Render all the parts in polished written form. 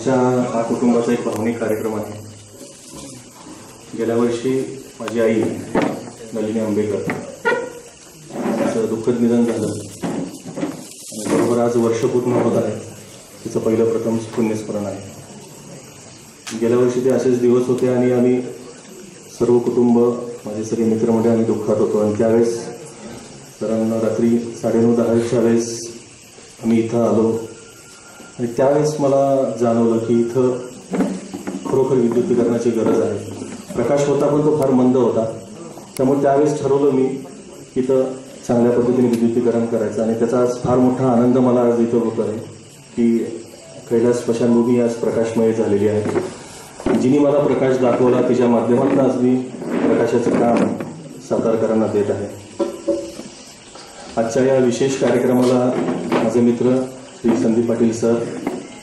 आमच्या हा कुटुंबाचा एक भावनिक कार्यक्रम आहे। गेल्या वर्षी माझी आई नलिनी आंबेकर तिचं दुःखद निधन झालं आणि बरोबर आज वर्ष पूर्ण होत आहे तिचं पहिलं प्रथम पुण्यस्मरण आहे। गेल्या वर्षी ते असेच दिवस होते आणि आम्ही सर्व कुटुंब माझे सगळे मित्रमंडळी आम्ही दुःखात होतो आणि त्यावेळेस रात्री 9:30-10च्या वेळेस आम्ही इथं आलो आणि त्यावेळेस मला जाणवलं की इथं खरोखर विद्युतीकरणाची गरज आहे। प्रकाश होता पण तो फार मंद होता, त्यामुळे त्यावेळेस ठरवलं मी की इथं चांगल्या पद्धतीने विद्युतीकरण करायचं आणि त्याचा आज फार मोठा आनंद मला आज इथं होत आहे की कैलास स्मशानभूमी आज प्रकाशमय झालेली आहे। जिने मला प्रकाश दाखवला तिच्या माध्यमातून आज मी प्रकाशाचं काम सातारकरांना देत आहे। आजच्या या विशेष कार्यक्रमाला माझे मित्र श्री संदीप पाटील सर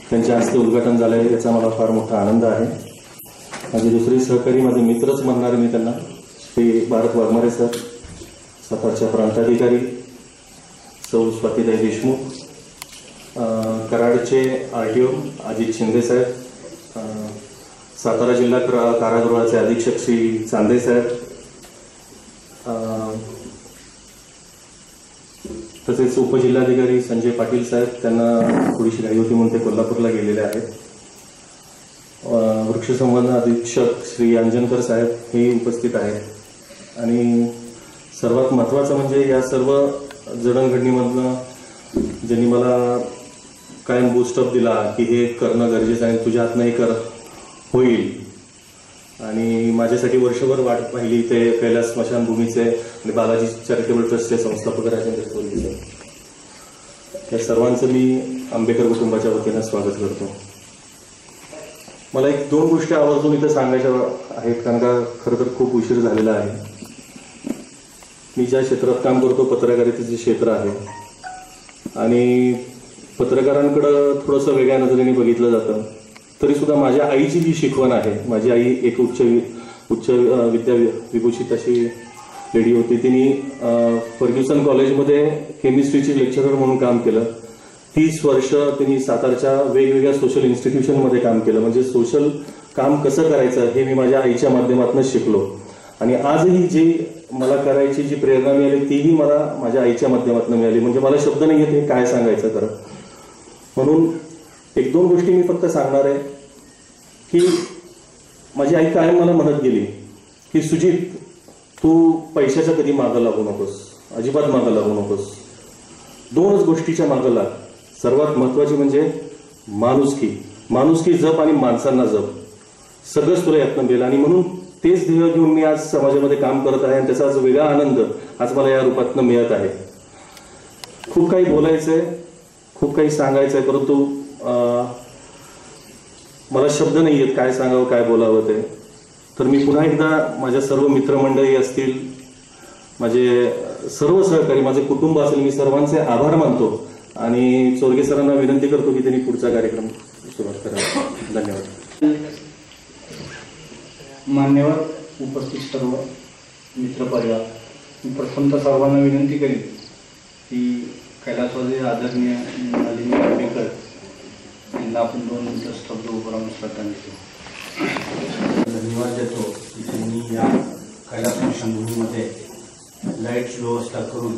त्यांच्या हस्ते उद्घाटन झालं आहे, याचा मला फार मोठा आनंद आहे। माझे दुसरे सहकारी माझे मित्रच म्हणणार मी त्यांना, श्री भारत वाघमारे सर, सातारच्या प्रांताधिकारी सौ स्वातीताई देशमुख, कराडचे RTO अजित शिंदे साहेब, सातारा जिल्हा कारागृहाचे अधीक्षक श्री चांदे साहेब, तसेच उपजिल्हाधिकारी संजय पाटील साहेब, त्यांना थोडीशी घाई होती म्हणून ते कोल्हापूरला गेलेले आहेत। वृक्षसंवर्धन अधीक्षक श्री अंजनकर साहेब हे उपस्थित आहेत आणि सर्वात महत्त्वाचं म्हणजे या सर्व जडणघडणीमधनं ज्यांनी मला कायम बूस्टअप दिला की हे करणं गरजेचं आहे, तुझ्या हातनं हे होईल आणि माझ्यासाठी वर्षभर वाट पाहिली ते कैलास स्मशानभूमीचे आणि बालाजी चॅरिटेबल ट्रस्टचे संस्थापक राजेंद्र चौधरी, या सर्वांचं मी आंबेकर कुटुंबाच्या वतीनं स्वागत करतो। मला 1-2 गोष्टी आवर्जून इथं सांगायच्या आहेत, कारण का खरं तर खूप उशीर झालेला आहे। मी ज्या क्षेत्रात काम करतो पत्रकारितेचे क्षेत्र आहे आणि पत्रकारांकडं थोडंसं वेगळ्या नजरेने बघितलं जातं, तरी सुद्धा माझ्या आईची जी शिकवण आहे, माझी आई एक उच्च विद्या विभूषित अशी लेडी होती। तिने फर्ग्युसन कॉलेजमध्ये केमिस्ट्रीची लेक्चरर म्हणून काम केलं। 30 वर्ष तिने सातारच्या वेगवेगळ्या सोशल इन्स्टिट्यूशनमध्ये काम केलं, म्हणजे सोशल काम कसं करायचं हे मी माझ्या आईच्या माध्यमातून शिकलो आणि आजही जी मला करायची जी प्रेरणा मिळाली तीही मला माझ्या आईच्या माध्यमातून मिळाली। म्हणजे मला शब्द नाही येत काय सांगायचं खरं, म्हणून 1-2 गोष्टी मी फक्त सांगणार आहे की माझी आई कायम मला म्हणत गेली की सुजित, तू पैशाच्या कधी मागं लागू नकोस, अजिबात मागं लागू नकोस, 2च गोष्टीच्या मागं लाग। सर्वात महत्वाची म्हणजे माणुसकी जप आणि माणसांना जप, सगळंच तुला यातनं मिळेल आणि म्हणून तेच ध्येय घेऊन मी आज समाजामध्ये काम करत आहे आणि त्याचा आज वेगळा आनंद आज मला या रूपातनं मिळत आहे। खूप काही बोलायचंय, खूप काही सांगायचंय, परंतु मला शब्द नाही आहेत काय सांगावं काय बोलावं ते। तर मी पुन्हा एकदा माझ्या सर्व मित्रमंडळी असतील, माझे सर्व सहकारी, माझे कुटुंब असेल, मी सर्वांचे आभार मानतो आणि चोरगे सरांना विनंती करतो की त्यांनी पुढचा कार्यक्रम सुरुवात करावा। धन्यवाद। मान्यवर उपस्थित सर्व मित्रपरिवार, मी प्रथमतः सर्वांना विनंती करेन की कैलासवासी आदरणीय नलिनी आंबेकर यांना आपण 2 मिनिटं स्तब्ध उभं राहून श्रद्धांजली देतो। धन्यवाद देतो की त्यांनी या कैलास स्मशानभूमीमध्ये लाईटची व्यवस्था करून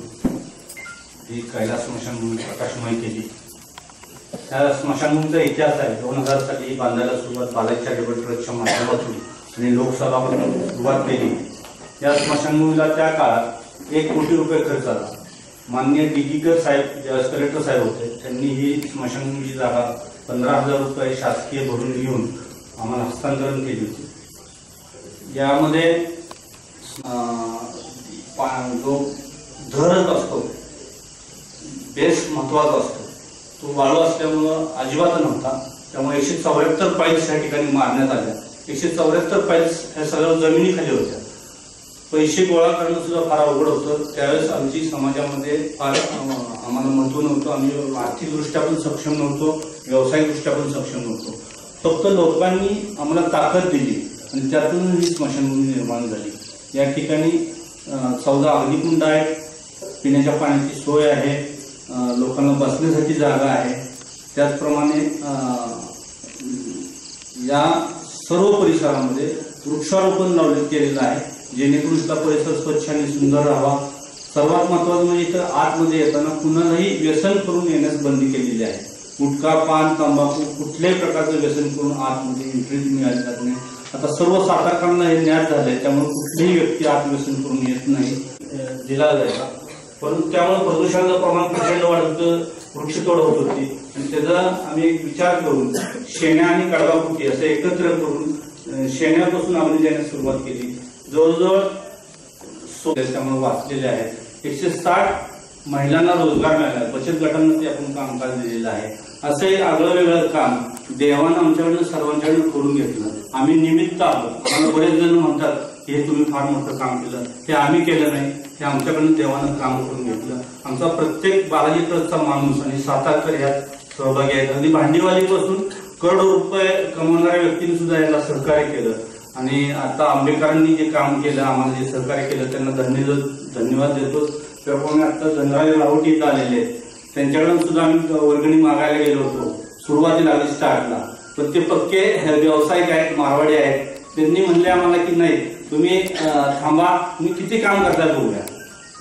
ही कैलास स्मशानभूमी प्रकाशमय केली। त्या स्मशानभूमीचा इतिहास आहे। 2000 साली बांधायला सुरुवात बालाजी चॅरिटेबल ट्रस्टच्या माध्यमातून आणि लोकसभामधून सुरुवात केली। या स्मशानभूमीला त्या काळात 1 कोटी रुपये खर्च आला। माननीय दिगीकर साहेब जे कलेक्टर साहेब होते त्यांनी ही स्मशानभूमीची जागा 15,000 रुपये शासकीय भरून घेऊन आम्हाला हस्तांतरण केली होती। यामध्ये जो धरच असतो, बेस महत्वाचा असतो, तो वाळू असल्यामुळं अजिबात नव्हता, त्यामुळे 174 पाईल्स या ठिकाणी मारण्यात आल्या। 174 पाईल्स ह्या सगळ्या जमिनीखाली होत्या। पैसे गोळा करणं सुद्धा फार अवघड होतं। त्यावेळेस आमची समाजामध्ये फार आम्हाला महत्व नव्हतं, आम्ही आर्थिकदृष्ट्या पण सक्षम नव्हतो, व्यावसायिकदृष्ट्या पण सक्षम नव्हतो। फक्त लोकांनी आम्हाला ताकद दिली आणि त्यातून ही स्मशानभूमी निर्माण झाली। या ठिकाणी 14 अग्निकुंड आहेत, पिण्याच्या पाण्याची सोय आहे, लोकांना बसण्यासाठी जागा आहे, त्याचप्रमाणे या सर्व परिसरामध्ये वृक्षारोपण लावण्यात केलेलं आहे, जेणेकरून इथला परिसर स्वच्छ आणि सुंदर राहावा. सर्वात महत्त्वाचं म्हणजे इथं आतमध्ये येताना कुणालाही व्यसन करून येण्यास बंदी केलेली आहे. गुटखा, पान, तंबाखू कुठल्याही प्रकारचं व्यसन करून आतमध्ये एंट्री मिळाली जात नाही. आता सर्व सातारकरांना हे ज्ञात झालंय, त्यामुळे कुठलीही व्यक्ती आत व्यसन करून येत नाही दिला जायचा. परंतु त्यामुळे प्रदूषणाचं प्रमाण प्रचंड वाढतं, वृक्षतोड होत होती आणि त्याचा आम्ही एक विचार करून शेण्या आणि कडवाकुटी असं एकत्र करून शेण्यापासून आम्ही देण्यास सुरुवात केली. जवळजवळ त्यामुळे वाचलेले आहेत. 160 महिलांना रोजगार मिळाला. बचत गटांना ते आपण कामकाज दिलेलं आहे. असं एक आगळं वेगळं काम देवानं आमच्याकडनं सर्वांच्याकडनं करून घेतलं. आम्ही निमित्त आहोत. आम्हाला बरेच जण म्हणतात की हे तुम्ही फार मोठं काम केलं. ते आम्ही केलं नाही, ते आमच्याकडनं देवानं काम करून घेतलं. आमचा प्रत्येक बालाजी ट्रस्टचा माणूस आणि सातारकर यात सहभागी आहेत. अगदी भांडीवालीपासून करोडो रुपये कमवणाऱ्या व्यक्तींनी सुद्धा याला सहकार्य केलं. आणि आता आंबेडकरांनी जे काम केलं, आम्हाला जे सहकार्य केलं, त्यांना धन्यवाद देतो. त्याप्रमाणे आता धनराज राऊत इथं आलेले आहेत, त्यांच्याकडून सुद्धा आम्ही वर्गणी मागायला गेलो होतो सुरुवातीला आधी स्टार्टला. पण ते पक्के व्यावसायिक आहेत, मारवाडी आहेत. त्यांनी म्हणले आम्हाला की नाही तुम्ही थांबा, तुम्ही किती काम करता बघूया.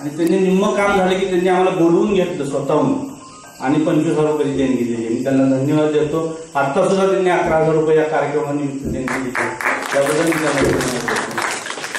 आणि त्यांनी निम्म काम झालं की त्यांनी आम्हाला बोलवून घेतलं स्वतःहून आणि 25,000 रुपयाची देणगी दिली. मी त्यांना धन्यवाद देतो. आता सुद्धा त्यांनी 11,000 रुपये या कार्यक्रमानिमित्त देणगी दिली, त्याबद्दल मी त्यांना धन्यवाद देतो.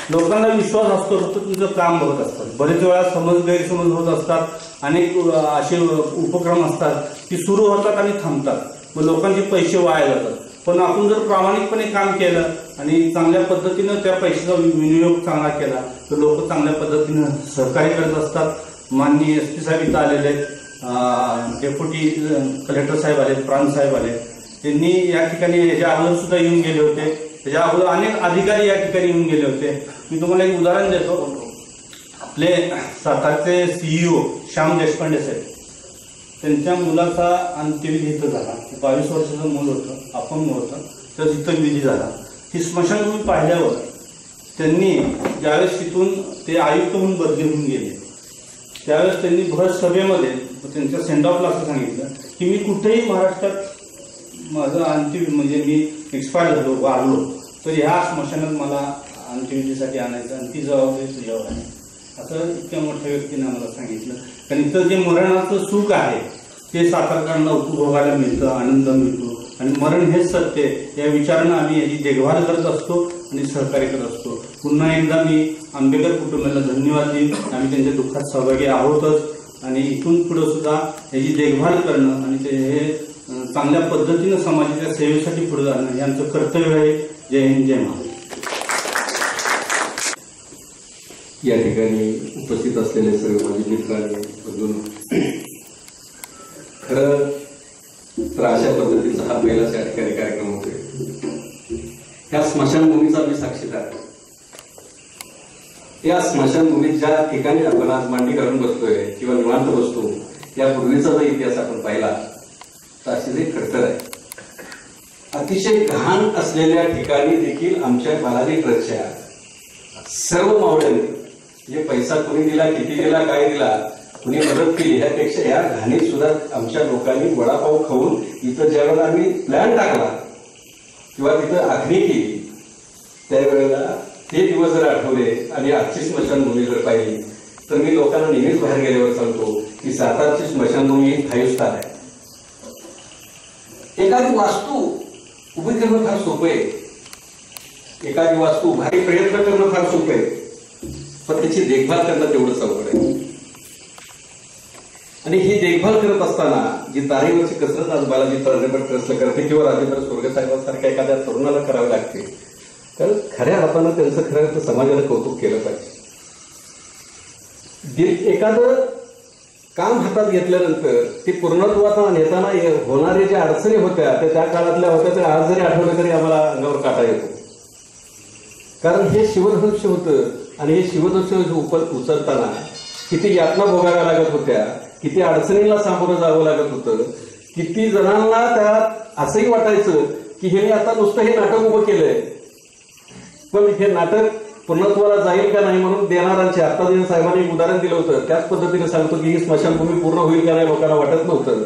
लोकांना विश्वास असतो, फक्त तुमचं काम बघत असतात. बरेच वेळा गैरसमज होत असतात. अनेक असे उपक्रम असतात की सुरू होतात आणि थांबतात, मग लोकांचे पैसे वाया जातात. पण आपण जर प्रामाणिकपणे काम केलं आणि चांगल्या पद्धतीनं त्या पैशाचा विनियोग चांगला केला तर लोक चांगल्या पद्धतीनं सहकार्य करत असतात. माननीय SP साहेब इथं आलेले आहेत, डेप्युटी कलेक्टर साहेब आले, प्रांत साहेब आले. त्यांनी या ठिकाणी याच्या अगोदर सुद्धा येऊन गेले होते. त्याच्या अगोदर अनेक अधिकारी या ठिकाणी येऊन गेले होते. मी तुम्हाला एक उदाहरण देतो. आपले सातारचे CEO श्याम देशपांडे साहेब, त्यांच्या मुलाचा अंत्यविधी इथं झाला. 22 वर्षाचं मूल होतं, अपंग होतं, तर इथं विधी झाला. ही स्मशानभूमी पाहिल्यावर त्यांनी ज्यावेळेस तिथून ते आयुक्त म्हणून बदली होऊन गेले, त्यावेळेस त्यांनी भर सभेमध्ये त्यांच्या सेंड ऑफला असं सांगितलं की मी कुठेही महाराष्ट्रात माझं अंतिम म्हणजे मी एक्सपायर झालो, वारलो, तर ह्या स्मशानात मला अंत्यविधीसाठी आणायचं आणि ती जबाबदारी तुझ्यावर आहे, असं इतक्या मोठ्या व्यक्तीने आम्हाला सांगितलं. कारण इथं जे मरणाचं सुख आहे ते सातारकरांना उपभोगायला मिळतं, आनंद मिळतो. आणि मरण हेच सत्य आहे, या विचारानं आम्ही याची देखभाल करत असतो आणि सहकार्य करत असतो. पुन्हा एकदा मी आंबेडकर कुटुंबाला धन्यवाद देईन. आम्ही त्यांच्या दुःखात सहभागी आहोतच आणि इथून पुढे सुद्धा याची देखभाल करणं आणि ते हे चांगल्या पद्धतीनं समाजाच्या सेवेसाठी पुढे जाणं हे आमचं कर्तव्य आहे. जय हिंद, जय महाराष्ट्र. या ठिकाणी उपस्थित असलेले सर्व माझे मित्र आणि बंधू, खरं तर अशा पद्धतीचा हा पहिलाच या ठिकाणी कार्यक्रम होतोय. ह्या स्मशानभूमीचा मी साक्षीदार आहे. या स्मशानभूमीत ज्या ठिकाणी आपण आज मांडी घालून बसतोय किंवा निवांत बसतो, यापूर्वीचा जर इतिहास आपण पाहिला तर अशी खडतर आहे. अतिशय घाण असलेल्या ठिकाणी देखील आमच्या बालाजी ट्रस्टच्या सर्व मावळ्यांनी म्हणजे पैसा कुणी दिला, किती दिला, काय दिला, कुणी मदत केली, ह्यापेक्षा या घाणीत सुद्धा आमच्या लोकांनी वडापाव खाऊन इथं ज्यावेळेला आम्ही प्लॅन टाकला किंवा तिथं आखणी केली, त्यावेळेला ते दिवस जर आठवले आणि आजची स्मशानभूमी जर पाहिली तर मी लोकांना नेहमीच बाहेर गेल्यावर सांगतो की सातारची स्मशानभूमी ही 5 स्टार आहे. एखादी वास्तू उभी करणं फार सोपं आहे, एखादी वास्तू उभारी प्रयत्न करणं फार सोपं आहे, पण त्याची देखभाल करणं तेवढंच अवघड आहे. आणि ही देखभाल करत असताना जी तारेवरची कसरत आज बालाजी ट्रस्ट करते किंवा राजेंद्र सुर्गेसाहेबांसारख्या एखाद्या तरुणाला करावी लागते, तर खऱ्या अर्थानं त्यांचं खरं समाजाला कौतुक केलं पाहिजे. एखादं काम हातात घेतल्यानंतर ते पूर्णत्वाचा नेताना होणाऱ्या ज्या अडचणी होत्या त्या काळातल्या होत्या, त्या आज जरी आठवल्या तरी आम्हाला अंगावर काटा येतो. कारण हे शिवधनुष्य होतं आणि हे शिवधनुष्य उचलताना किती यातना भोगाव्या लागत होत्या, किती अडचणीला सामोरं जावं लागत होतं, किती जणांना त्यात असंही वाटायचं की हे आता नुसतं हे नाटक उभं केलंय, पण हे नाटक पूर्णत्वाला जाईल का नाही म्हणून देणाऱ्यांचे आता जे साहेबांनी एक उदाहरण दिलं होतं त्याच पद्धतीने सांगतो की ही स्मशानभूमी पूर्ण होईल का नाही लोकांना वाटत नव्हतं.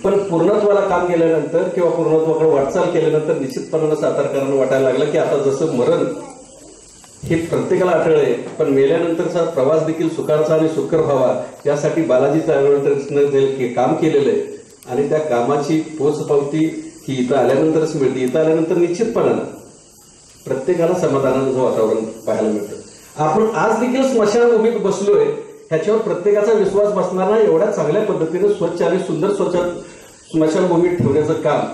पण पूर्णत्वाला काम केल्यानंतर किंवा पूर्णत्वाकडे वाटचाल केल्यानंतर निश्चितपणानं सातारकरांना वाटायला लागलं की आता जसं मरण हे प्रत्येकाला आठवलंय, पण मेल्यानंतरचा प्रवास देखील सुखाचा आणि सुखकर व्हावा यासाठी बालाजी हे काम केलेलं आहे. आणि त्या कामाची पोचपावती ही इथं आल्यानंतरच मिळते. इथं आल्यानंतर निश्चितपणानं प्रत्येकाला समाधानाचं वातावरण पाहायला मिळतं. आपण आज देखील स्मशानभूमीत बसलोय ह्याच्यावर प्रत्येकाचा विश्वास बसणार नाही. एवढ्या चांगल्या पद्धतीने स्वच्छ आणि सुंदर स्वच्छ स्मशानभूमीत ठेवण्याचं काम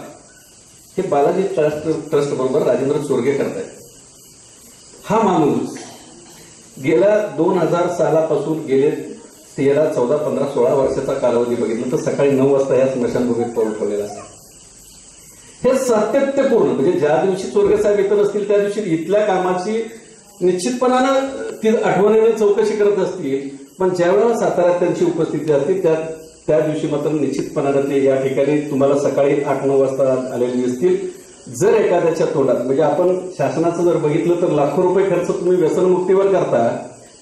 हे बालाजी ट्रस्ट बरोबर राजेंद्र चोरगे करतायत. हा माणूस गेल्या 2000 सालापासून गेले 13, 14, 15, 16 वर्षाचा कालावधी बघितलं तर सकाळी 9 वाजता या स्मशानभूमीत पाऊल ठेवलेला असतं. हे सातत्यपूर्ण म्हणजे ज्या दिवशी चोरगे साहेब इथं नसतील त्या दिवशी इथल्या कामाची निश्चितपणानं ती आठवणीने चौकशी करत असतील, पण ज्यावेळेला साताऱ्यात त्यांची उपस्थिती असते त्या दिवशी मात्र निश्चितपणानं ते या ठिकाणी तुम्हाला सकाळी 8-9 वाजता आलेले दिसतील. जर एखाद्याच्या तोंडात म्हणजे आपण शासनाचं जर बघितलं तर लाखो रुपये खर्च तुम्ही व्यसनमुक्तीवर करता,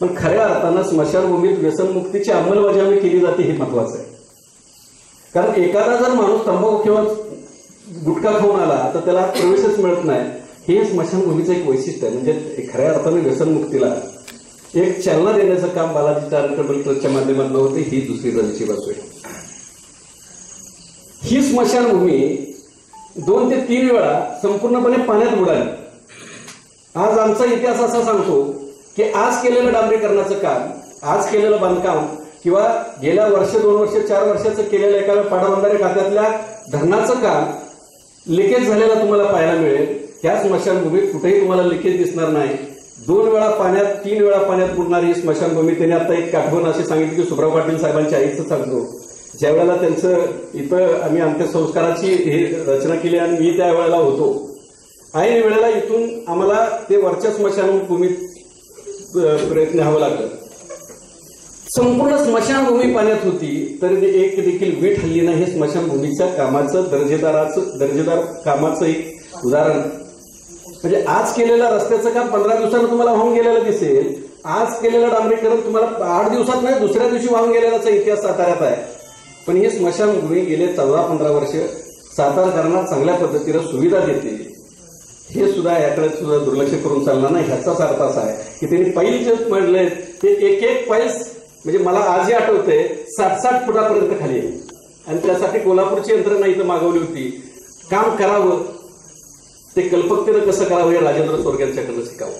पण खऱ्या अर्थानं स्मशानभूमीत व्यसनमुक्तीची अंमलबजावणी केली जाते हे महत्वाचं आहे. कारण एखादा जर माणूस तंबाखू किंवा गुटखा खाऊन आला तर त्याला प्रवेशच मिळत नाही. हे स्मशानभूमीचं एक वैशिष्ट्य आहे. म्हणजे खऱ्या अर्थाने व्यसनमुक्तीला एक चालना देण्याचं काम बालाजी चॅरिटेबल ट्रस्टच्या माध्यमातून होते. ही दुसरी जणची बाजू आहे. ही स्मशानभूमी 2 ते 3 वेळा संपूर्णपणे पाण्यात बुडाली. आज आमचा इतिहास असा सांगतो की आज केलेलं डांबरीकरणाचं काम, आज केलेलं बांधकाम किंवा गेल्या वर्ष 2 वर्ष 4 वर्षाचं केलेलं एका पाटबंधारे खात्यातल्या धरणाचं काम लिकेज झालेला तुम्हाला पाहायला मिळेल. त्या स्मशानभूमीत कुठेही तुम्हाला लिकेज दिसणार नाही. 2 वेळा पाण्यात 3 वेळा पाण्यात बुडणारी स्मशानभूमी. त्यांनी आता एक आठवण अशी सांगितली की सुब्राव पाटील साहेबांच्या आईचं सांगतो, ज्या वेळेला त्यांचं इथं आम्ही अंत्यसंस्काराची रचना केली आणि मी त्या वेळेला होतो. ऐन वेळेला इथून आम्हाला ते वरच्या स्मशानभूमीत प्रयत्न न्यावं लागलं. संपूर्ण स्मशानभूमी पाण्यात होती तरी एक देखील वीट हल्ली नाही. हे स्मशानभूमीच्या कामाचं दर्जेदार कामाचं एक उदाहरण. म्हणजे आज केलेलं रस्त्याचं काम 15 दिवसानं तुम्हाला वाहून गेलेलं दिसेल. आज केलेलं डांबरीकरण तुम्हाला 8 दिवसात नाही दुसऱ्या दिवशी वाहून गेलेल्याचा इतिहास साताऱ्यात आहे. पण ही स्मशानभूमी गेले 14-15 वर्ष सातारकरांना चांगल्या पद्धतीनं सुविधा देते. हे सुद्धा याकडे सुद्धा दुर्लक्ष करून चालणार नाही. ह्याचाच अर्थ असा आहे की त्यांनी पैल जे म्हणले ते एक पैल्स म्हणजे मला आजही आठवतंय 60-60 फुटापर्यंत खाली आहे. आणि त्यासाठी कोल्हापूरची यंत्रणा इथं मागवली होती. काम करावं ते कल्पकतेनं कसं करावं हे राजेंद्र चोरग्यांच्याकडनं शिकावं.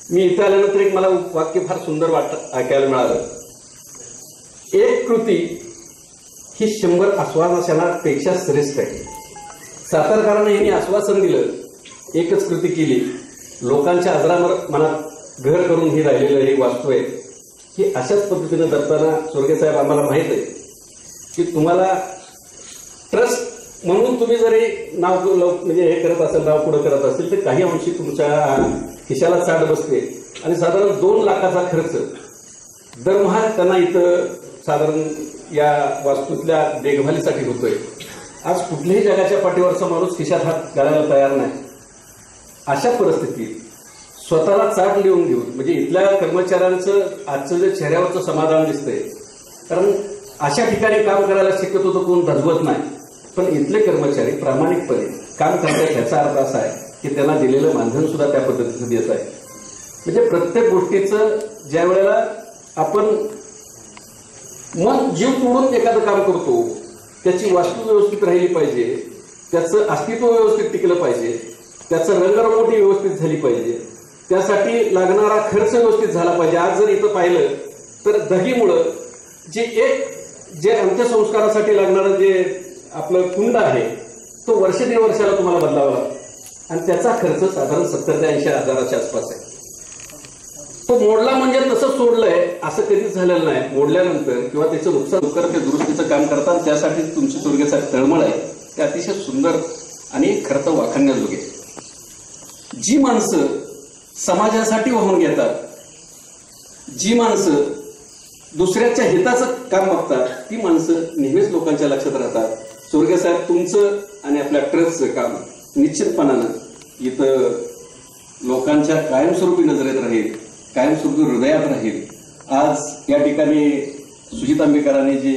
मी इथं आल्यानंतर एक मला वाक्य फार सुंदर ऐकायला मिळालं. एक कृती ही 100 आश्वासनापेक्षा श्रेष्ठ आहे. सातारकरांना यांनी आश्वासन दिलं, एकच कृती केली, लोकांच्या मनात घर करून ही राहिलेलं हे वास्तू आहे. ही अशाच पद्धतीनं जपताना चोरगे साहेब आम्हाला माहित आहे की तुम्हाला ट्रस्ट म्हणून तुम्ही जरी नाव म्हणजे हे करत असेल, नाव पुढे करत असेल तर काही अंशी तुमच्या खिशाला चाट बसते. आणि साधारण 2 लाखाचा खर्च दरमहा त्यांना इथं साधारण या वास्तूतल्या देखभालीसाठी होतोय. आज कुठल्याही जगाच्या पाठीवरचा माणूस खिशात हात घालायला तयार नाही. अशा परिस्थितीत स्वतःला चाट लिहून घेऊन म्हणजे इथल्या कर्मचाऱ्यांचं आजचं जे चेहऱ्यावरचं समाधान दिसतंय. कारण अशा ठिकाणी काम करायला शक्यतो तो कोण धजवत नाही, पण इथले कर्मचारी प्रामाणिकपणे काम करतात. ह्याचा अर्थ असा आहे की त्यांना दिलेलं मानधन सुद्धा त्या पद्धतीचं देत आहे. म्हणजे प्रत्येक गोष्टीचं ज्या वेळेला आपण मन जीव तोडून एखादं काम करतो त्याची वास्तू व्यवस्थित राहिली पाहिजे, त्याचं अस्तित्व व्यवस्थित टिकलं पाहिजे, त्याचं रंगरंगोटी व्यवस्थित झाली पाहिजे, त्यासाठी लागणारा खर्च व्यवस्थित झाला पाहिजे. आज जर इथं पाहिलं तर दहीमुळं जे अंत्यसंस्कारासाठी लागणारं जे आपलं कुंड आहे तो वर्ष 1.5 वर्षाला तुम्हाला बदलावा लागतो आणि त्याचा खर्च साधारण 70 ते 80 हजाराच्या आसपास आहे. तो मोडला म्हणजे तसं सोडलंय असं कधीच झालेलं नाही. मोडल्यानंतर किंवा त्याचं नुकसान लवकर ते दुरुस्तीचं काम करतात. त्यासाठी तुमची चोरग्याचा तळमळ आहे ते अतिशय सुंदर आणि खरं तर वाखाणण्याजोगे. जी माणसं समाजासाठी वाहून घेतात, जी माणसं दुसऱ्याच्या हिताचं काम बघतात, ती माणसं नेहमीच लोकांच्या लक्षात राहतात. चोरगे साहेब तुमचं आणि आपल्या ट्रस्टचं काम निश्चितपणानं इथं लोकांच्या कायमस्वरूपी नजरेत राहील, कायमस्वरूपी हृदयात राहील. आज या ठिकाणी सुजित आंबेकरांनी जे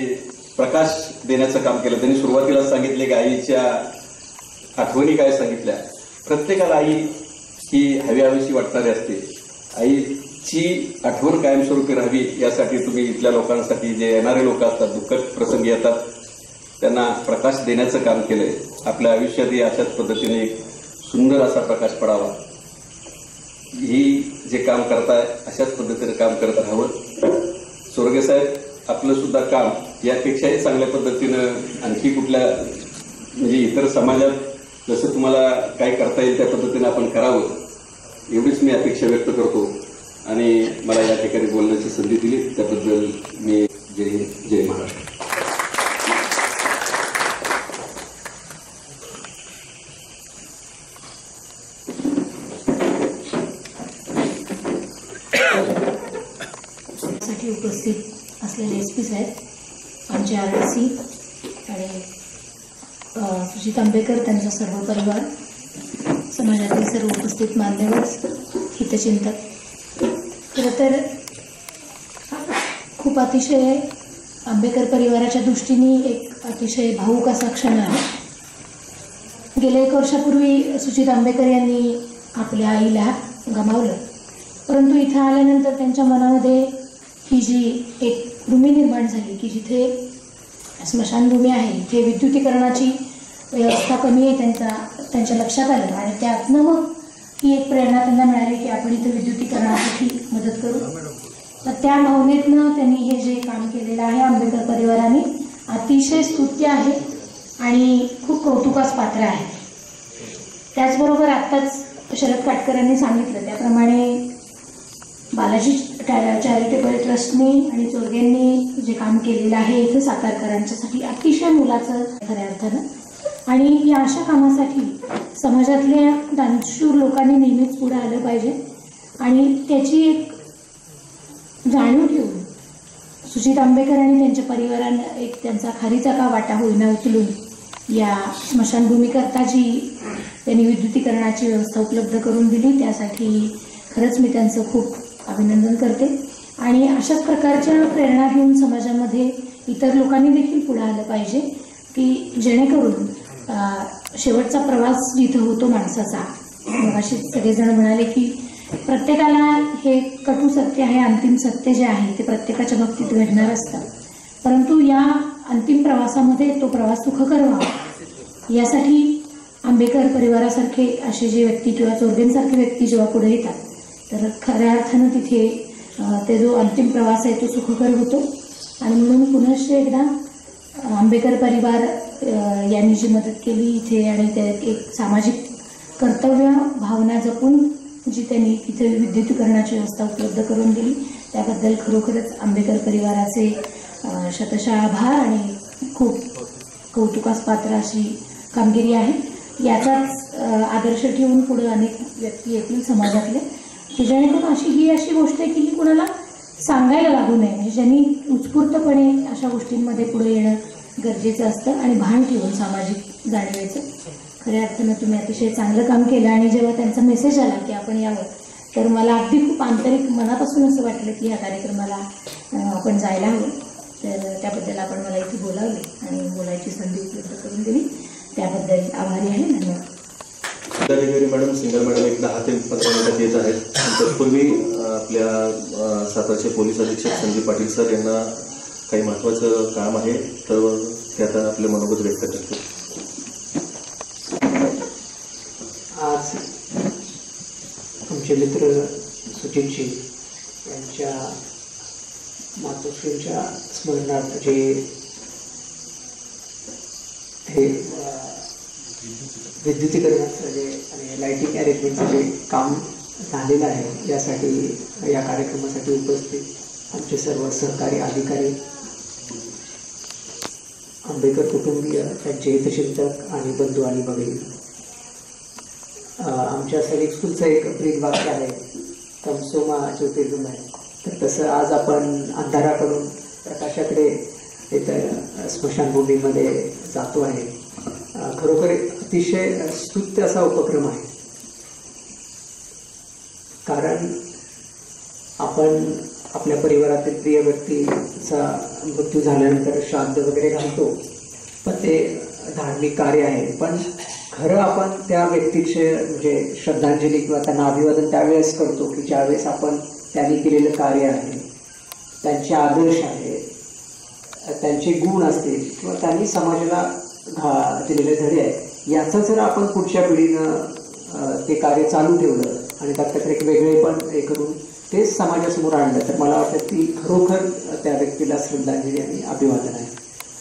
प्रकाश देण्याचं काम केलं. त्यांनी सुरुवातीला सांगितले की आईच्या आठवणी काय सांगितल्या. प्रत्येकाला आई ही हवीशी वाटणारी असते. आईची आठवण कायमस्वरूपी राहावी यासाठी तुम्ही इथल्या लोकांसाठी, जे येणारे लोक असतात, दुःखद प्रसंगी येतात, त्यांना प्रकाश देण्याचं काम केलंय. आपल्या आयुष्यातही अशाच पद्धतीने एक सुंदर असा प्रकाश पडावा, ही जे काम करताय अशाच पद्धतीने काम करत राहावं. सोरगे साहेब, आपलं सुद्धा काम यापेक्षाही चांगल्या पद्धतीनं आणखी कुठल्या म्हणजे इतर समाजात जसं तुम्हाला काय करता येईल त्या पद्धतीने आपण करावं, एवढीच मी अपेक्षा व्यक्त करतो. आणि मला या ठिकाणी बोलण्याची संधी दिली त्याबद्दल मी जय हिंद, जय महाराष्ट्र. साठी उपस्थित असलेले SP साहेब, आमचे RRC आणि सुजित आंबेकर, त्यांचा सर्व परिवार, समाजातील सर्व उपस्थित मान्यवर, हितचिंतक. खरं तर खूप अतिशय आंबेकर परिवाराच्या दृष्टीने एक अतिशय भावूक असा क्षण आहे. गेल्या 1 वर्षापूर्वी सुजित आंबेकर यांनी आपल्या आईला गमावलं, परंतु इथं आल्यानंतर त्यांच्या मनामध्ये ही जी एक भूमी निर्माण झाली की जिथे स्मशानभूमी आहे, इथे विद्युतीकरणाची व्यवस्था कमी आहे, त्यांच्या लक्षात आलं. आणि त्यातनं मग ही एक प्रेरणा त्यांना मिळाली की आपण इथे विद्युतीकरणासाठी मदत करू. तर त्या भावनेतनं त्यांनी हे जे काम केलेलं आहे आंबेकर परिवाराने, अतिशय स्तुत्य आहे आणि खूप कौतुकास पात्र आहे. त्याचबरोबर आत्ताच शरद काटकरांनी सांगितलं त्याप्रमाणे बालाजी चॅरिटेबल ट्रस्टने आणि चोरगेंनी जे काम केलेलं आहे इथे सातारकरांच्यासाठी अतिशय मोलाचं खऱ्या अर्थानं. आणि या अशा कामासाठी समाजातल्या दानशूर लोकांनी नेहमीच पुढे आलं पाहिजे आणि त्याची एक जाणीव ठेवून सुजित आंबेकर आणि त्यांच्या परिवारानं एक त्यांचा खारीचा का वाटा होईना उचलून या स्मशानभूमीकरता जी त्यांनी विद्युतीकरणाची व्यवस्था उपलब्ध करून दिली त्यासाठी खरंच मी त्यांचं खूप अभिनंदन करते. आणि अशाच प्रकारच्या प्रेरणा घेऊन समाजामध्ये इतर लोकांनी देखील पुढे आलं पाहिजे की जेणेकरून शेवटचा प्रवास जिथं होतो माणसाचा, मग अशी सगळेजण म्हणाले की प्रत्येकाला हे कटू सत्य आहे, अंतिम सत्य जे आहे ते प्रत्येकाच्या बाबतीत घडणार असतं, परंतु या अंतिम प्रवासामध्ये तो प्रवास सुखकर व्हावा यासाठी आंबेकर परिवारासारखे असे जे व्यक्ती किंवा चोरगेंसारखे व्यक्ती जेव्हा पुढे येतात तर खऱ्या अर्थानं तिथे ते जो अंतिम प्रवास आहे तो सुखकर होतो. आणि म्हणून पुनश्च एकदा आंबेकर परिवार यांनी जी मदत केली इथे आणि ते एक सामाजिक कर्तव्य भावना जपून जी त्यांनी तिथे विद्युतीकरणाची व्यवस्था उपलब्ध करून दिली त्याबद्दल खरोखरच आंबेकर परिवाराचे शतशः आभार आणि खूप कौतुकास पात्र अशी कामगिरी आहे. याचाच आदर्श ठेवून पुढे अनेक व्यक्ती येतील समाजातले की जेणेकरून ही अशी गोष्ट आहे की ही कुणाला सांगायला लागू नये, म्हणजे ज्यांनी उत्स्फूर्तपणे अशा गोष्टींमध्ये पुढे येणं गरजेचं असतं आणि भान ठेवून सामाजिक जाणीवेचं. खऱ्या अर्थानं तुम्ही अतिशय चांगलं काम केलं आणि जेव्हा त्यांचा मेसेज आला की आपण यावं तर मला अगदी खूप आंतरिक मनापासून असं वाटलं की ह्या कार्यक्रमाला आपण जायला हवं. तर त्याबद्दल आपण मला इथे बोलावले आणि बोलायची संधी उपलब्ध करून दिली त्याबद्दल आभारी आहे. धन्यवाद. जिल्हाधिकारी मॅडम, सिंगल मॅडम एक 10 ते 15 मिनिटात येत आहेत. तत्पूर्वी आपल्या सातारचे पोलीस अधीक्षक संजीव पाटील सर यांना काही महत्त्वाचं काम आहे तर ते आता आपले मनोगत व्यक्त करतील. आज आमचे मित्र सुजितजी यांच्या मातोश्रींच्या स्मरणार्थ जे हे विद्युतीकरणाचं जे आणि लाईटिंग अरेंजमेंटचं जे काम झालेलं आहे यासाठी या कार्यक्रमासाठी उपस्थित आमचे सर्व सहकारी अधिकारी, आंबेकर कुटुंबीय, त्यांचे हितचिंतक आणि बंधू आणि भगिनी. आमच्या सैनिक स्कूलचं एक ब्रीद वाक्य आहे, तमसोमा ज्योतिर्गमय. तर तसं आज आपण अंधाराकडून प्रकाशाकडे इथं स्मशानभूमीमध्ये जातो आहे. खरोखर अतिशय स्तुत्य असा उपक्रम आहे, कारण आपण आपल्या परिवारातील प्रिय व्यक्तीचा मृत्यू झाल्यानंतर श्राद्ध वगैरे घालतो, पण ते धार्मिक कार्य आहे. पण खरं आपण त्या व्यक्तीचे म्हणजे श्रद्धांजली किंवा त्यांना अभिवादन त्यावेळेस करतो की ज्यावेळेस आपण त्यांनी केलेलं कार्य आहे, त्यांचे आदर्श आहेत, त्यांचे गुण असतील किंवा त्यांनी समाजाला दिलेले धडे आहेत, याचं जर आपण पुढच्या पिढीनं ते कार्य चालू ठेवलं आणि त्यात एक वेगळे पण हे करून ते समाजासमोर आणलं, तर मला वाटतं ती खरोखर त्या व्यक्तीला श्रद्धांजली आणि अभिवादन आहे.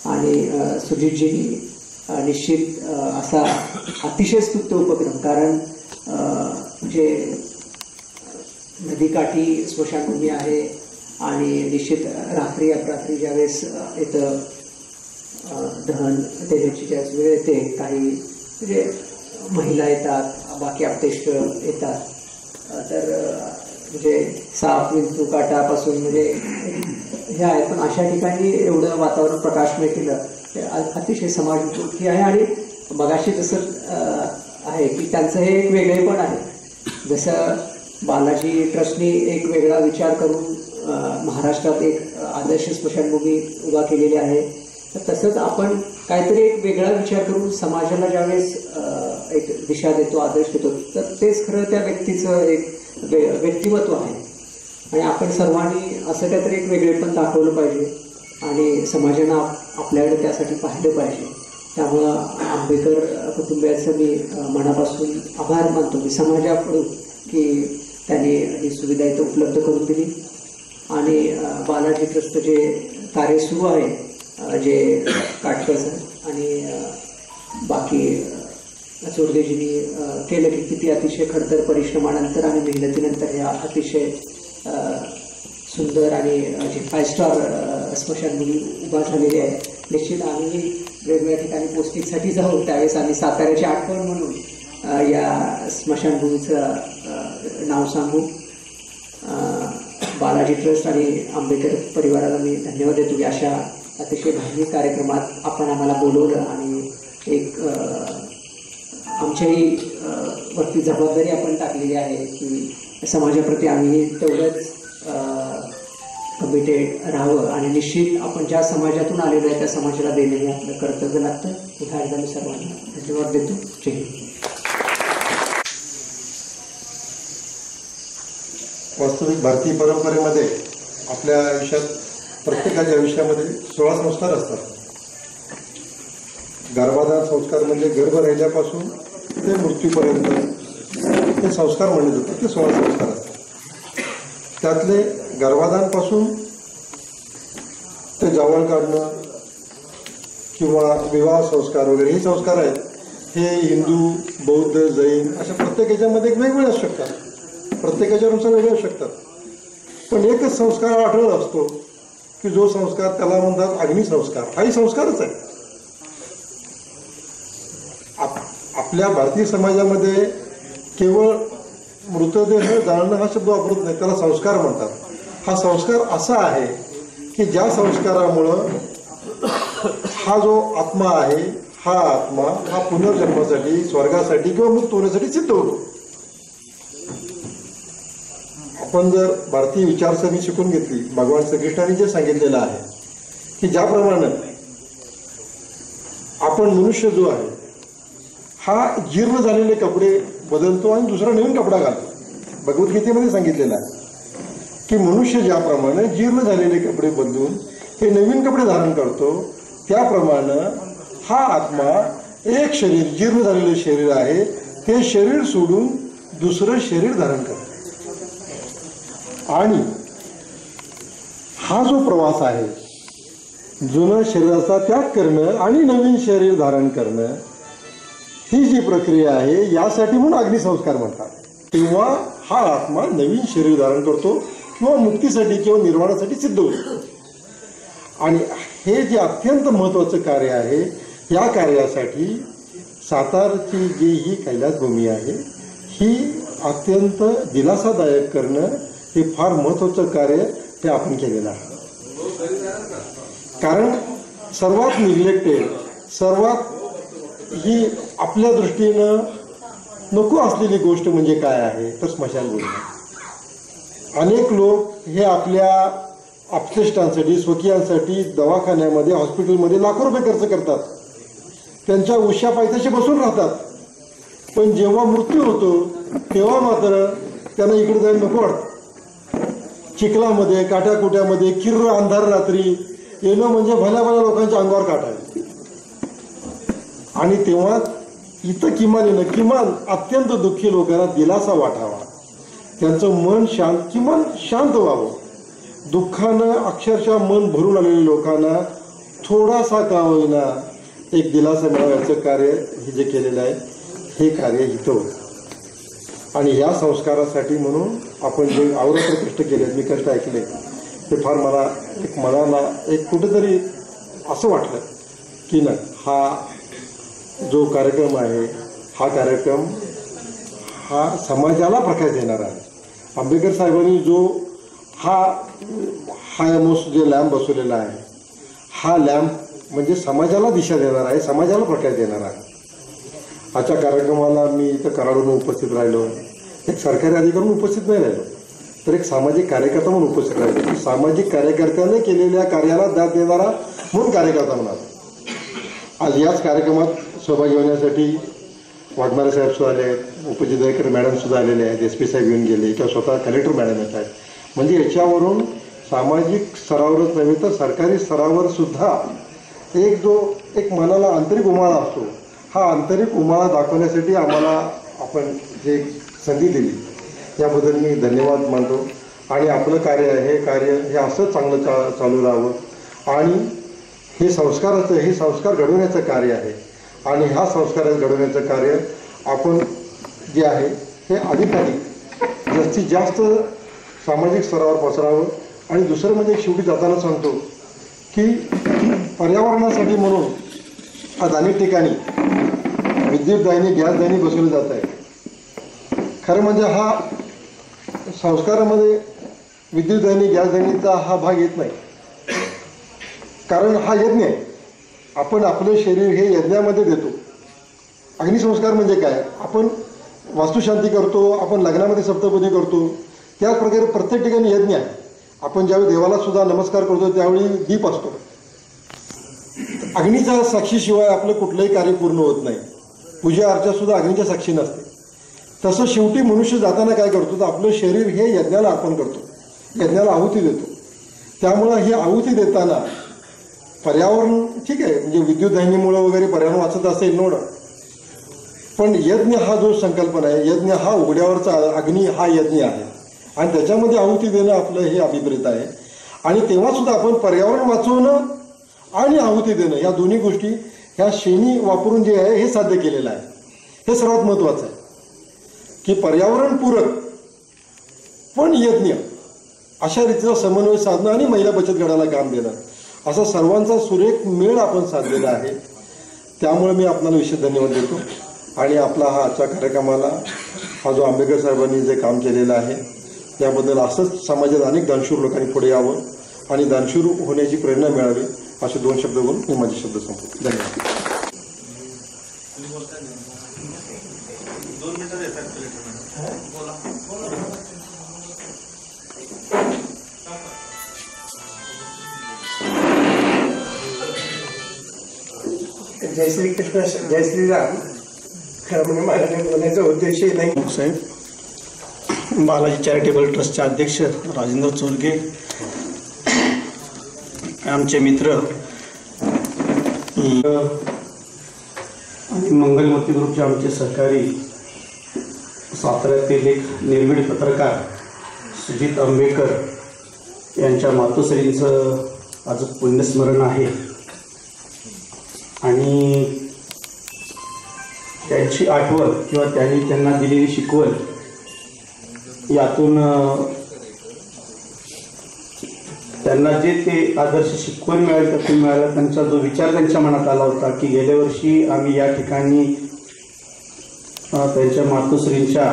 आणि सुजितजींनी निश्चित असा अतिशय स्तुत्य उपक्रम, कारण जे नदीकाठी स्मशानभूमी आहे आणि निश्चित रात्री अपरात्री ज्यावेळेस इथं दहन देण्याची ज्यावेळेस वेळ येते, काही म्हणजे महिला येतात, बाकी आपतेष्ट येतात, तर म्हणजे साप विंचू काटापासून म्हणजे हे आहे. पण अशा ठिकाणी एवढं वातावरण प्रकाशमय केलं ते अतिशय समाजमुखी आहे. आणि मगाशी तसं आहे की त्यांचं हे एक वेगळे पण आहे. जसं बालाजी ट्रस्टनी एक वेगळा विचार करून महाराष्ट्रात एक आदर्श स्मशानभूमी उभा केलेली आहे, तर तसंच आपण काहीतरी एक वेगळा विचार करून समाजाला ज्यावेळेस एक दिशा देतो, आदर्श देतो, तर तेच खरं त्या व्यक्तीचं एक व्यक्तिमत्व आहे. आणि आपण सर्वांनी असं काहीतरी एक वेगळेपण दाखवलं पाहिजे आणि समाजानं आपल्याकडे त्यासाठी पाहिलं पाहिजे. त्यामुळं आंबेकर कुटुंबियांचं मी मनापासून आभार मानतो मी समाजाकडून की त्यांनी ही सुविधा इथं उपलब्ध करून दिली. आणि बालाजी ट्रस्ट जे कार्य सुरू आहे, जे काटकसर आणि बाकी चोरदेजींनी केलं की किती अतिशय खडतर परिश्रमानंतर आणि मेहनतीनंतर हे अतिशय सुंदर आणि जे 5 स्टार स्मशानभूमी उभा झालेली आहे. निश्चित आम्ही वेगवेगळ्या ठिकाणी पोस्टिंगसाठी जाऊ, त्यावेळेस आम्ही साताऱ्याची आठवण म्हणून या स्मशानभूमीचं नाव सांगू. बालाजी ट्रस्ट आणि आंबेडकर परिवाराला मी धन्यवाद देतो की अशा अतिशय धार्मिक कार्यक्रमात आपण आम्हाला बोलवलं आणि एक आमच्याही वरती जबाबदारी आपण टाकलेली आहे की समाजाप्रती आम्ही तेवढंच कमिटेड राहावं आणि निश्चित आपण ज्या समाजातून आलेलो आहे त्या समाजाला देणं हे आपलं कर्तव्य लागतं. पुन्हा एकदा मी सर्वांना धन्यवाद देतो. जय हिंद. वास्तविक भारतीय परंपरेमध्ये आपल्या आयुष्यात प्रत्येकाच्या आयुष्यामध्ये 16 संस्कार असतात. गर्भाधान संस्कार म्हणजे गर्भ राहिल्यापासून ते मृत्यूपर्यंत ते संस्कार मानले जातात. ते 16 संस्कार असतात. त्यातले गर्भाधानपासून ते जावळ काढणं किंवा विवाह संस्कार वगैरे हे संस्कार आहेत. हे हिंदू, बौद्ध, जैन अशा प्रत्येक याच्यामध्ये वेगवेगळे असू शकतात. प्रत्येकाच्यानुसार वेगळे असू शकतात. पण एकच संस्कार आढळत असतो की जो संस्कार त्याला म्हणतात अग्निसंस्कार. हाही संस्कारच आहे. आपल्या भारतीय समाजामध्ये केवळ मृतदेह जाळणं हा शब्द वापरत नाही, त्याला संस्कार म्हणतात. हा संस्कार असा आहे की ज्या संस्कारामुळं हा जो आत्मा आहे, हा आत्मा हा पुनर्जन्मासाठी, स्वर्गासाठी किंवा मुक्त होण्यासाठी सिद्ध होतो. आपण जर भारतीय विचारसरणी शिकून घेतली, भगवान श्रीकृष्णाने जे सांगितलेलं आहे की ज्याप्रमाणे आपण मनुष्य जो आहे हा जीर्ण झालेले कपडे बदलतो आणि दुसरा नवीन कपडा घालतो. भगवद्गीतेमध्ये सांगितलेलं आहे की मनुष्य ज्याप्रमाणे जीर्ण झालेले कपडे बदलून हे नवीन कपडे धारण करतो, त्याप्रमाणे हा आत्मा एक शरीर, जीर्ण झालेले शरीर आहे, ते शरीर सोडून दुसरं शरीर धारण करतो. आणि हा जो प्रवास आहे, जुनं शरीराचा त्याग करणं आणि नवीन शरीर धारण करणं, ही जी प्रक्रिया आहे यासाठी म्हणून अग्निसंस्कार म्हणतात. तेव्हा हा आत्मा नवीन शरीर धारण करतो किंवा मुक्तीसाठी किंवा निर्वाणासाठी सिद्ध होतो. आणि हे जे अत्यंत महत्त्वाचं कार्य आहे, या कार्यासाठी सातारची जी ही कैलासभूमी आहे, ही अत्यंत दिलासादायक करणं हे फार महत्त्वाचं कार्य ते आपण केलेलं आहे. कारण सर्वात निग्लेक्टेड, सर्वात ही आपल्या दृष्टीनं नको असलेली गोष्ट म्हणजे काय आहे तर स्मशानभूमी. अनेक लोक हे आपल्या आपतेष्टांसाठी स्वकीयांसाठी दवाखान्यामध्ये हॉस्पिटलमध्ये लाखो रुपये खर्च करतात, त्यांच्या उशा पायथ्याशी बसून राहतात, पण जेव्हा मृत्यू होतो तेव्हा मात्र त्यांना इकडे जायला नको वाटतं. चिखलामध्ये काट्याकुट्यामध्ये किर्र अंधार रात्री येणं म्हणजे भल्या भल्या लोकांच्या अंगावर काटा आहे. आणि तेव्हा इथं किमान अत्यंत दुःखी लोकांना दिलासा वाटावा, त्यांचं मन किमान शांत व्हावं. दुःखानं अक्षरशः मन भरून आलेल्या लोकांना थोडासा का होईना एक दिलासा मिळावयाचं कार्य हे जे केलेलं आहे हे कार्य इथं होतं. आणि या संस्कारासाठी म्हणून आपण जे अवरत्र कष्ट केले, मी कष्ट ऐकले, ते फार मला मनाला एक कुठेतरी असं वाटलं की नाही, हा जो कार्यक्रम आहे हा कार्यक्रम हा समाजाला प्रकाश देणारा आहे. आंबेडकर साहेबांनी जो हा जे लॅम्प बसवलेला आहे, हा लॅम्प म्हणजे समाजाला दिशा देणार आहे, समाजाला प्रकाश देणार आहे. आजच्या कार्यक्रमाला मी इथं कराडून उपस्थित राहिलो, एक सरकारी अधिकारी म्हणून उपस्थित नाही राहिलो, तर एक सामाजिक कार्यकर्ता म्हणून उपस्थित राहिलो. सामाजिक कार्यकर्त्याने केलेल्या कार्याला दाद देणारा म्हणून कार्यकर्ता म्हणाला. आज याच कार्यक्रमात सहभागी होण्यासाठी वाघमारे साहेब सुद्धा आले आहेत, उपजिल्हाधिकारी मॅडम सुद्धा आलेले आहेत, SP साहेब येऊन गेले किंवा स्वतः कलेक्टर मॅडम येत आहेत. म्हणजे याच्यावरून सामाजिक स्तरावरच नव्हे तर सरकारी स्तरावर सुद्धा एक मनाला आंतरिक उमाळा असतो, हा आंतरिक उमाळा दाखवण्यासाठी आम्हाला आपण जे संधी दिली याबद्दल मी धन्यवाद मानतो. आणि आपलं कार्य हे असंच चांगलं चालू राहावं. आणि हे संस्कार घडवण्याचं कार्य आहे. आणि ह्या संस्कार घडवण्याचं कार्य आपण जे आहे हे अधिकाधिक जास्तीत जास्त सामाजिक स्तरावर पसरावं. आणि दुसरं म्हणजे शेवटी जाताना सांगतो की पर्यावरणासाठी म्हणून आज अनेक ठिकाणी विद्युत दाहिनी गॅस दाहिनी बसवली जात आहे. खरं म्हणजे हा संस्कारामध्ये विद्युत दाहिनी गॅस दाहिनीचा हा भाग येत नाही, कारण हा यज्ञ आहे. आपण आपलं शरीर हे यज्ञामध्ये देतो. अग्निसंस्कार म्हणजे काय, आपण वास्तुशांती करतो, आपण लग्नामध्ये सप्तपदी करतो, त्याच प्रकारे प्रत्येक ठिकाणी यज्ञ आहे. आपण ज्यावेळी देवाला सुद्धा नमस्कार करतो त्यावेळी दीप असतो. अग्नीच्या साक्षीशिवाय आपलं कुठलंही कार्य पूर्ण होत नाही. पूजा अर्चा सुद्धा अग्नीच्या साक्षी नसते. तसं शेवटी मनुष्य जाताना काय करतो तर आपलं शरीर हे यज्ञाला अर्पण करतो, यज्ञाला आहुती देतो. त्यामुळं ही आहुती देताना पर्यावरण ठीक आहे, म्हणजे विद्युत दाहिनीमुळे वगैरे पर्यावरण वाचत असेल नोड, पण यज्ञ हा जो संकल्पना आहे, यज्ञ हा उघड्यावरचा अग्नी हा यज्ञ आहे. आणि त्याच्यामध्ये आहुती देणं आपलं हे अभिप्रेत आहे. आणि तेव्हा सुद्धा आपण पर्यावरण वाचवणं आणि आहुती देणं ह्या दोन्ही गोष्टी ह्या शेणी वापरून जे आहे हे साध्य केलेलं आहे. हे सर्वात महत्त्वाचं आहे की पर्यावरणपूरक पण यज्ञ अशा रीतीचा समन्वय साधणं आणि महिला बचत गटाला काम देणं, असा सर्वांचा सुरेख मेळ आपण साधलेला आहे. त्यामुळे मी आपल्याला विशेष धन्यवाद देतो. आणि आपला हा आजच्या कार्यक्रमाला हा जो आंबेडकर साहेबांनी जे काम केलेलं आहे याबद्दल असंच समाजात अनेक दानशूर लोकांनी पुढे यावं आणि दानशूर होण्याची प्रेरणा मिळावी, असे 2 शब्द बोलून मी माझे शब्द संपवतो. धन्यवाद. जय श्री कृष्ण, जय श्रीराम. खरं म्हणजे माझ्या बोलण्याचा उद्देशही नाही. साहेब, बालाजी चॅरिटेबल ट्रस्टचे अध्यक्ष राजेंद्र चोरगे, आमचे मित्र आणि मंगलमूर्ती ग्रुपचे आमचे सहकारी, साताऱ्यातील एक निर्भीड पत्रकार सुजित आंबेकर यांच्या मातोश्रींचं आज पुण्यस्मरण आहे. आणि त्यांची आठवण किंवा त्यांना दिलेली शिकवण यातून त्यांना जे ते आदर्श शिकवण मिळाली त्यातून मिळालं. त्यांचा जो विचार त्यांच्या मनात आला होता की गेल्या वर्षी आम्ही या ठिकाणी त्यांच्या मातोश्रींच्या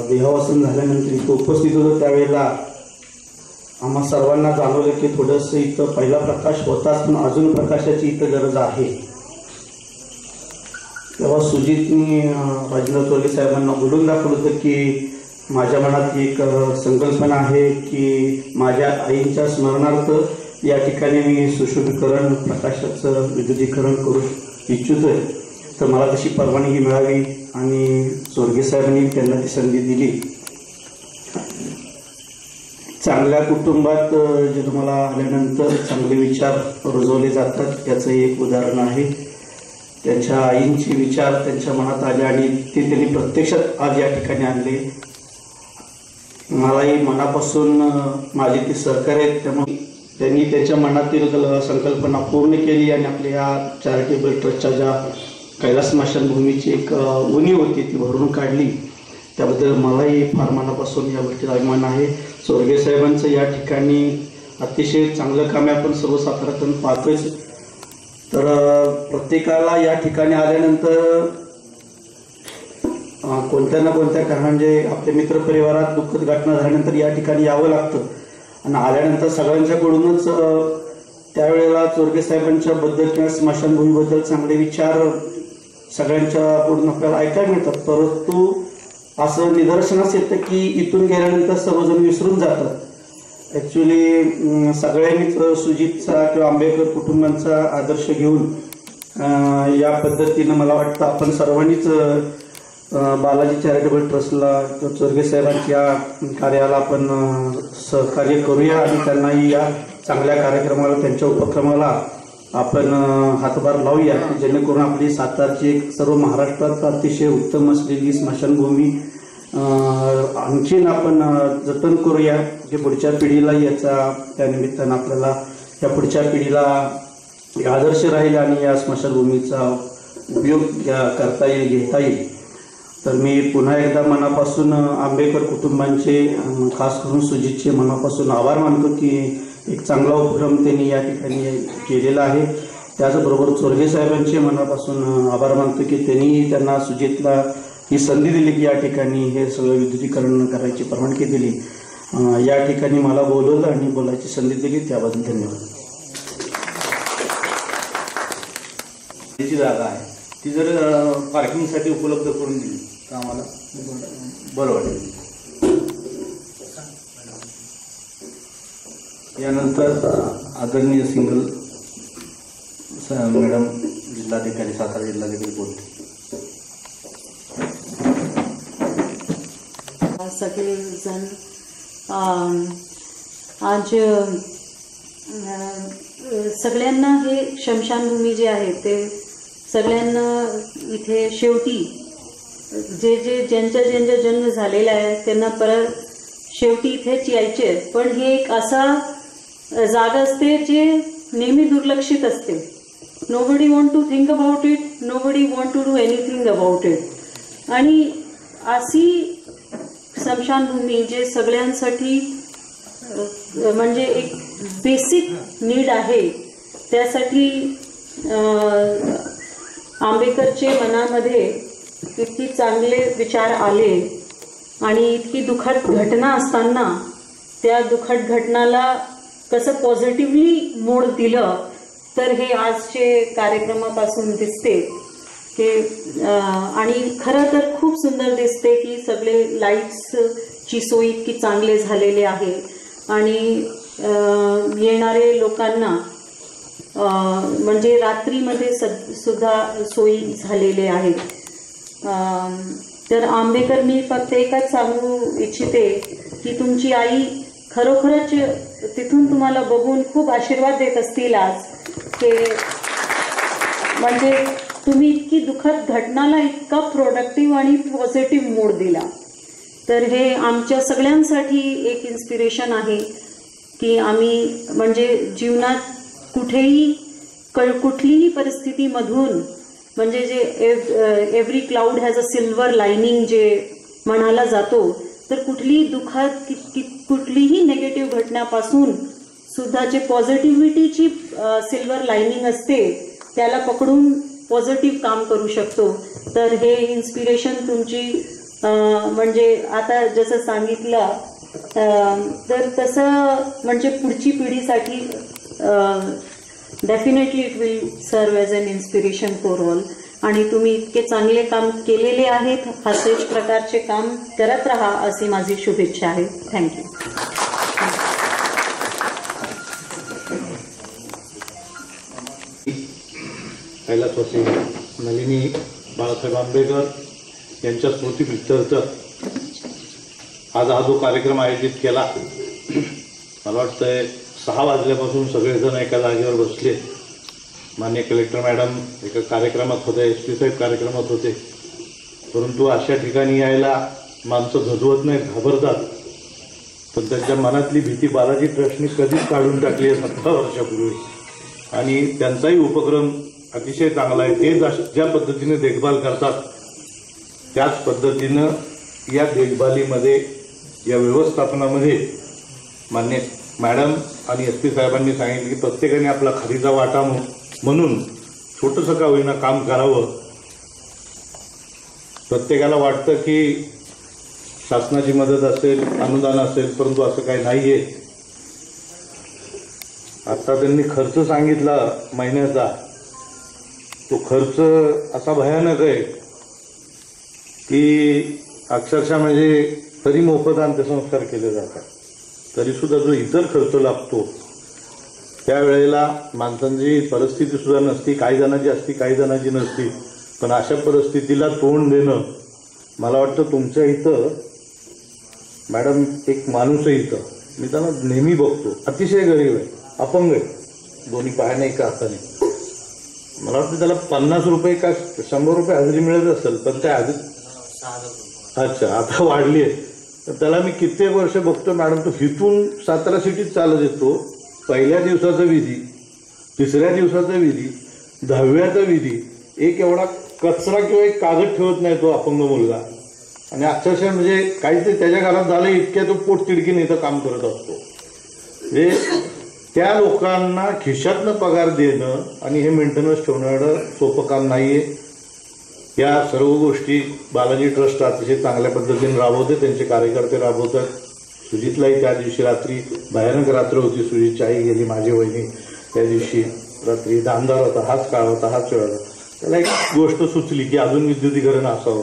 देहावसन झाल्यानंतर इथं उपस्थित होतो, त्यावेळेला आम्हा सर्वांना जाणवलं की थोडंसं इथं पहिला प्रकाश होताच पण अजून प्रकाशाची इथं गरज आहे. तेव्हा सुजितनी राजेंद्र चोरगे साहेबांना बोलून दाखवलं होतं की माझ्या मनात एक संकल्पना आहे की माझ्या आईच्या स्मरणार्थ या ठिकाणी मी सुशोभीकरण प्रकाशाचं विद्युतीकरण करू इच्छितोय. तर मला तशी परवानगी मिळावी आणि स्वर्गीय साहेबांनी त्यांना ती संधी दिली. चांगल्या कुटुंबात जे तुम्हाला आल्यानंतर चांगले विचार रुजवले जातात याचं एक उदाहरण आहे. त्यांच्या आईंचे विचार त्यांच्या मनात आले आणि ते त्यांनी प्रत्यक्षात आज या ठिकाणी आणले. मलाही मनापासून माझे ते सहकार्य आहेत, त्यामुळे त्यांनी त्यांच्या मनातील संकल्पना पूर्ण केली आणि आपल्या या चॅरिटेबल ट्रस्टच्या ज्या कैलास स्मशानभूमीची एक उणीव होती ती भरून काढली. त्याबद्दल मलाही फार मनापासून या गोष्टीचा अभिमान आहे. स्वर्गीय साहेबांचं या ठिकाणी अतिशय चांगलं काम आहे, आपण सर्व साताऱ्यातून पाहतोच. तर प्रत्येकाला या ठिकाणी आल्यानंतर कोणत्या ना कोणत्या कारणाने आपल्या मित्रपरिवारात दुःखद घटना झाल्यानंतर या ठिकाणी यावं लागतं आणि आल्यानंतर सगळ्यांच्याकडूनच त्यावेळेला स्वर्गीय साहेबांच्या बद्दल किंवा स्मशानभूमीबद्दल चांगले विचार सगळ्यांच्याकडून आपल्याला ऐकायला मिळतात. परंतु असं निदर्शनास येतं की इथून गेल्यानंतर सर्वजण विसरून जातात. ॲक्च्युली सगळ्यांनीच सुजितचा किंवा आंबेडकर कुटुंबांचा आदर्श घेऊन या पद्धतीनं मला वाटतं आपण सर्वांनीच बालाजी चॅरिटेबल ट्रस्टला किंवा स्वर्गीय साहेबांच्या कार्याला आपण सहकार्य करूया आणि त्यांनाही या चांगल्या कार्यक्रमाला त्यांच्या उपक्रमाला आपण हातभार लावूया, जेणेकरून आपली सातारची एक सर्व महाराष्ट्रात अतिशय उत्तम असलेली स्मशानभूमी आणखीन आपण जतन करूया की पुढच्या पिढीला याचा त्यानिमित्तानं आपल्याला या पुढच्या पिढीला आदर्श राहील आणि या स्मशानभूमीचा उपयोग करता येईल, घेता येईल. तर मी पुन्हा एकदा मनापासून आंबेडकर कुटुंबांचे खास करून सुजितचे मनापासून आभार मानतो की एक चांगला उपक्रम त्यांनी या ठिकाणी केलेला आहे. त्याचबरोबर स्वर्गीय साहेबांचे मनापासून आभार मानतो की त्यांना सुजितला ही संधी दिली की या ठिकाणी हे सगळं विद्युतीकरण करायची परवानगी दिली. या ठिकाणी मला बोलवलं आणि बोलायची संधी दिली, त्याबद्दल धन्यवाद. जी जागा आहे ती जर पार्किंगसाठी उपलब्ध करून दिली तर आम्हाला बरं वाटेल. यानंतर आदरणीय सिंगल मॅडम जिल्हाधिकारी सातारा जिल्हाधिकारी बोलते. सगळेजण आज सगळ्यांना हे शमशानभूमी जे आहे ते सगळ्यांना इथे शेवटी ज्यांचा जन्म झालेला आहे त्यांना परत शेवटी इथेच यायचे. पण हे एक असा जागा असते जे नेहमी दुर्लक्षित असते. Nobody want to think about it, nobody want to do anything about it. आणि अशी स्मशानभूमी जे सगळ्यांसाठी म्हणजे एक बेसिक नीड आहे, त्यासाठी आंबेडकरचे मनामध्ये इतकी चांगले विचार आले आणि इतकी दुःखद घटना असताना त्या दुःखद घटनाला कसं पॉझिटिव्हली मोड दिलं तर हे आजचे कार्यक्रमापासून दिसते की आणि खरं तर खूप सुंदर दिसते की सगळे लाईट्सची सोय इतकी चांगले झालेले आहे आणि येणारे लोकांना म्हणजे रात्रीमध्ये सुद्धा सोयी झालेले आहेत. तर आंबेडकर मी फक्त एकच सांगू इच्छिते की तुमची आई खरोखरच तिथून तुम्हाला बघून खूप आशीर्वाद देत असतील आज की म्हणजे तुम्ही इतकी दुःखद घटनाला इतका प्रोडक्टिव्ह आणि पॉझिटिव्ह मूड दिला. तर हे आमच्या सगळ्यांसाठी एक इन्स्पिरेशन आहे की आम्ही म्हणजे जीवनात कुठलीही परिस्थितीमधून म्हणजे जे every cloud has a silver lining जे म्हणाला जातो, तर कुठलीही नेगेटिव्ह घटनापासून सुद्धा जे पॉझिटिव्हिटीची सिल्वर लाइनिंग असते त्याला पकडून पॉझिटिव्ह काम करू शकतो. तर हे इन्स्पिरेशन तुमची म्हणजे आता जसं सांगितलं तर तसं म्हणजे पुढची पिढीसाठी definitely it will serve as an inspiration for all. आणि तुम्ही इतके चांगले काम केलेले आहेत, असेच प्रकारचे काम करत राहा अशी माझी शुभेच्छा आहे. थँक्यू. कैलासवासी नलिनी बाळासाहेब आंबेडकर यांच्या स्मृतीप्रित्यर्थ आज हा जो कार्यक्रम आयोजित केला, मला वाटतंय 6 वाजल्यापासून सगळेजण एका जागेवर बसले. माननीय कलेक्टर मॅडम एका कार्यक्रमात होते, SP साहेब कार्यक्रमात होते, परंतु अशा ठिकाणी यायला माणसं झजवत नाहीत, घाबरतात. पण त्यांच्या मनातली भीती बालाजी ट्रस्टने कधीच काढून टाकली आहे 17 वर्षापूर्वी. आणि त्यांचाही उपक्रम अतिशय चांगला आहे. ते ज्या पद्धतीने देखभाल करतात त्याच पद्धतीनं या देखभालीमध्ये, या व्यवस्थापनामध्ये मान्य मॅडम आणि SP साहेबांनी सांगितलं की प्रत्येकाने आपला खारीचा वाटा म्हणून छोटंसं का होईना काम करावं. प्रत्येकाला वाटतं की शासनाची मदत असेल, अनुदान असेल, परंतु असं काही नाहीये. आता त्यांनी खर्च सांगितला महिन्याचा, तो खर्च असा भयानक आहे की अक्षरशः म्हणजे तरी मोफत अंत्यसंस्कार केले जातात, तरी सुद्धा जो इतर खर्च लागतो त्यावेळेला माणसांची परिस्थिती सुद्धा नसती, काही जणांची असती, काही जणांची नसती. पण अशा परिस्थितीला तोंड देणं, मला वाटतं तुमच्या इथं मॅडम एक माणूस आहे इथं, मी त्यांना नेहमी बघतो, अतिशय गरीब आहे, अपंग आहे, दोन्ही पायाने एका हाताने. मला वाटतं त्याला 50 रुपये का 100 रुपये हजेरी मिळत असेल, पण त्या अच्छा आता वाढली आहे. तर त्याला मी कित्येक वर्ष बघतो मॅडम, तो हिथून सातारा सिटीत चालत येतो. पहिल्या दिवसाचा विधी, तिसऱ्या दिवसाचा विधी, 10व्याचा विधी, एक एवढा कचरा किंवा एक कागद ठेवत नाही तो अपंग मुलगा. आणि अक्षरशः म्हणजे काहीतरी त्याच्या घरात झालं इतक्या तो पोट तिडकीने इथं काम करत असतो. म्हणजे त्या लोकांना खिशातनं पगार देणं आणि हे मेंटेनन्स ठेवणं सोपं काम नाहीये. या सर्व गोष्टी बालाजी ट्रस्ट अतिशय चांगल्या पद्धतीने राबवते, त्यांचे कार्यकर्ते राबवतात. सुजितलाही त्या दिवशी रात्री भयानक रात्र होती, सुजितची आई गेली, माझी वहिनी त्या दिवशी रात्री अंधार होता, हाच काळ होता, हाच वेळ होता. त्याला एक गोष्ट सुचली की अजून विद्युतीकरण असावं.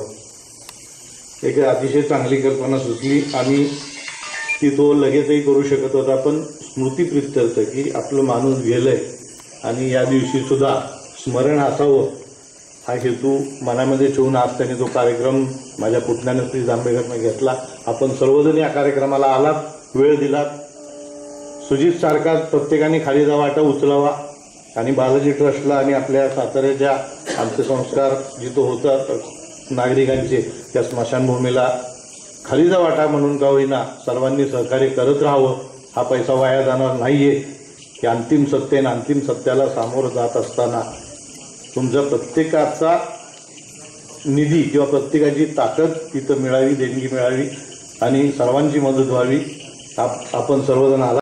एक अतिशय चांगली कल्पना सुचली आणि ती तो लगेचही करू शकत होता. पण स्मृतीप्रित्यर्थ की आपलं माणूस गेलंय आणि या दिवशी सुद्धा स्मरण असावं हा हेतू मनामध्ये ठेवून आज त्यांनी तो कार्यक्रम माझ्या पुतण्यानं श्री आंबेडकरनं घेतला. आपण सर्वजण या कार्यक्रमाला आलात, वेळ दिलात. सुजित सारखा प्रत्येकाने खालीचा वाटा उचलावा आणि बालाजी ट्रस्टला आणि आपल्या साताऱ्याच्या अंत्यसंस्कार जिथं होतात नागरिकांचे त्या स्मशानभूमीला खालीचा वाटा म्हणून का होईना सर्वांनी सहकार्य करत राहावं. हा पैसा वाया जाणार नाहीये की अंतिम सत्तेनं अंतिम सत्याला सामोरं जात असताना तुमच्या प्रत्येकाचा निधी किंवा प्रत्येकाची ताकद तिथं मिळावी, देणगी मिळावी आणि सर्वांची मदत व्हावी. आपण सर्वजण आला